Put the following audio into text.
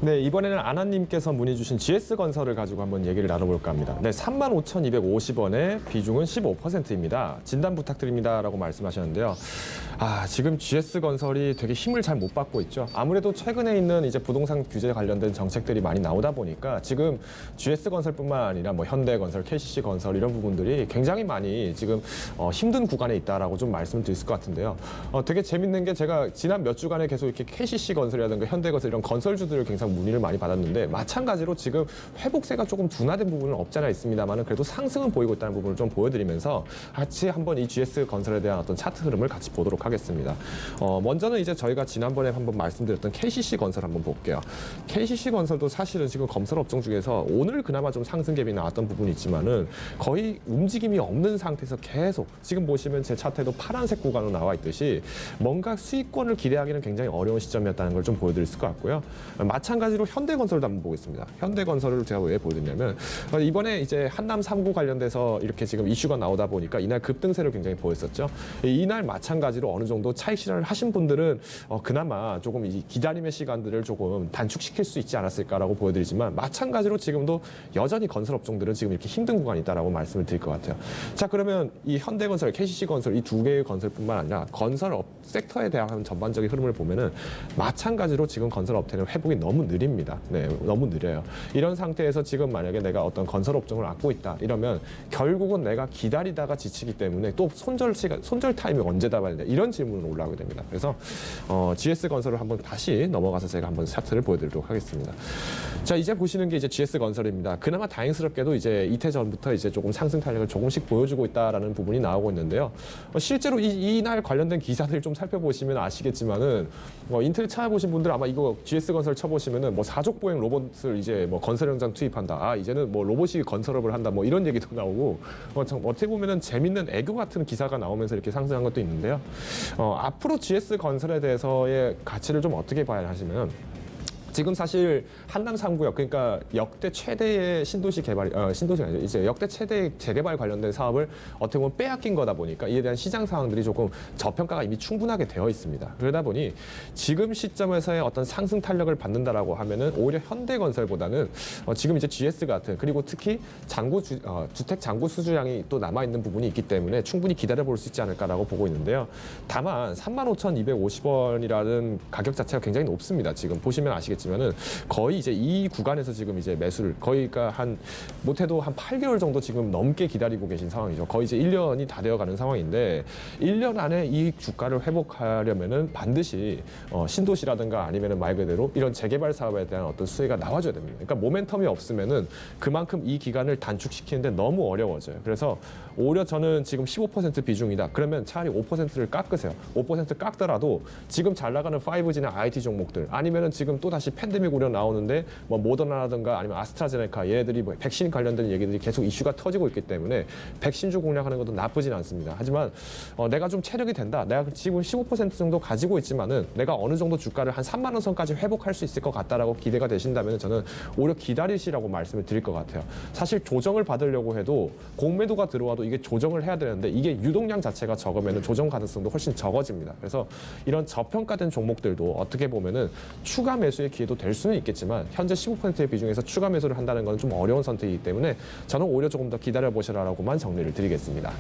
네, 이번에는 아나님께서 문의 주신 GS건설을 가지고 한번 얘기를 나눠볼까 합니다. 네, 35,250원에 비중은 15%입니다. 진단 부탁드립니다라고 말씀하셨는데요. 지금 GS건설이 되게 힘을 잘 못 받고 있죠. 아무래도 최근에 있는 이제 부동산 규제 관련된 정책들이 많이 나오다 보니까 지금 GS건설뿐만 아니라 뭐 현대건설, KCC건설 이런 부분들이 굉장히 많이 지금 힘든 구간에 있다라고 좀 말씀을 드릴 것 같은데요. 되게 재밌는 게 제가 지난 몇 주간에 계속 이렇게 KCC건설이라든가 현대건설 이런 건설주들을 굉장히 문의를 많이 받았는데 마찬가지로 지금 회복세가 조금 둔화된 부분은 없잖아 있습니다만은 그래도 상승은 보이고 있다는 부분을 좀 보여드리면서 같이 한번 이 GS건설에 대한 어떤 차트 흐름을 같이 보도록 하겠습니다. 먼저는 이제 저희가 지난번에 한번 말씀드렸던 KCC건설 한번 볼게요. KCC건설도 사실은 지금 건설 업종 중에서 오늘 그나마 좀 상승 갭이 나왔던 부분이 있지만은 거의 움직임이 없는 상태에서 계속 지금 보시면 제 차트에도 파란색 구간으로 나와 있듯이 뭔가 수익권을 기대하기는 굉장히 어려운 시점이었다는 걸 좀 보여드릴 것 같고요. 마찬가지로 현대건설도 한번 보겠습니다. 현대건설을 제가 왜 보여드리냐면 이번에 이제 한남 3구 관련돼서 이렇게 지금 이슈가 나오다 보니까 이날 급등세를 굉장히 보였었죠. 이날 마찬가지로 어느 정도 차익 실현을 하신 분들은 그나마 조금 이 기다림의 시간들을 조금 단축시킬 수 있지 않았을까라고 보여드리지만 마찬가지로 지금도 여전히 건설 업종들은 지금 이렇게 힘든 구간이 있다라고 말씀을 드릴 것 같아요. 자, 그러면 이 현대건설, KCC건설 이 두 개의 건설뿐만 아니라 건설업 섹터에 대한 전반적인 흐름을 보면은 마찬가지로 지금 건설 업체는 회복이 너무 느립니다. 네, 너무 느려요. 이런 상태에서 지금 만약에 내가 어떤 건설 업종을 갖고 있다 이러면 결국은 내가 기다리다가 지치기 때문에 또 손절 타임이 언제다 봐야 돼 이런 질문으로 올라오게 됩니다. 그래서 GS건설을 한번 다시 넘어가서 제가 한번 차트를 보여드리도록 하겠습니다. 자, 이제 보시는 게 이제 GS건설입니다. 그나마 다행스럽게도 이제 이태 전부터 이제 조금 상승 탄력을 조금씩 보여주고 있다라는 부분이 나오고 있는데요. 실제로 이날 관련된 기사들 좀 살펴보시면 아시겠지만은 인텔 찾아보신 분들 아마 이거 GS건설 쳐보시면은 뭐 사족보행 로봇을 이제 뭐 건설 현장 투입한다. 이제는 뭐 로봇이 건설업을 한다. 뭐 이런 얘기도 나오고 어떻게 보면은 재밌는 애교 같은 기사가 나오면서 이렇게 상승한 것도 있는데요. 앞으로 GS건설에 대해서의 가치를 좀 어떻게 봐야 하시면 지금 사실 한남 3구역 그러니까 역대 최대의 신도시 아니죠. 이제 역대 최대의 재개발 관련된 사업을 어떻게 보면 빼앗긴 거다 보니까 이에 대한 시장 상황들이 조금 저평가가 이미 충분하게 되어 있습니다. 그러다 보니 지금 시점에서의 어떤 상승 탄력을 받는다라고 하면은 오히려 현대건설보다는 지금 이제 GS 같은 그리고 특히 주택 잔고 수주량이 또 남아 있는 부분이 있기 때문에 충분히 기다려 볼 수 있지 않을까라고 보고 있는데요. 다만 35,250원이라는 가격 자체가 굉장히 높습니다. 지금 보시면 아시겠지만. 지만은 거의 이제 이 구간에서 지금 이제 매수를 거의가 한 못해도 한 8개월 정도 지금 넘게 기다리고 계신 상황이죠. 거의 이제 1년이 다 되어가는 상황인데 1년 안에 이 주가를 회복하려면은 반드시 신도시라든가 아니면은 말 그대로 이런 재개발 사업에 대한 어떤 수혜가 나와줘야 됩니다. 그러니까 모멘텀이 없으면은 그만큼 이 기간을 단축시키는데 너무 어려워져요. 그래서 오히려 저는 지금 15% 비중이다. 그러면 차라리 5%를 깎으세요. 5% 깎더라도 지금 잘 나가는 5G나 IT 종목들 아니면은 지금 또 다시 팬데믹 우려 나오는데 뭐 모더나라든가 아니면 아스트라제네카 얘네들이 뭐 백신 관련된 얘기들이 계속 이슈가 터지고 있기 때문에 백신주 공략하는 것도 나쁘진 않습니다. 하지만 내가 좀 체력이 된다. 내가 지금 15% 정도 가지고 있지만은 내가 어느 정도 주가를 한 3만 원 선까지 회복할 수 있을 것 같다라고 기대가 되신다면 저는 오히려 기다리시라고 말씀을 드릴 것 같아요. 사실 조정을 받으려고 해도 공매도가 들어와도 이게 조정을 해야 되는데 이게 유동량 자체가 적으면 조정 가능성도 훨씬 적어집니다. 그래서 이런 저평가된 종목들도 어떻게 보면은 추가 매수의 기회도 될 수는 있겠지만 현재 15%의 비중에서 추가 매수를 한다는 건 좀 어려운 선택이기 때문에 저는 오히려 조금 더 기다려 보시라라고만 정리를 드리겠습니다.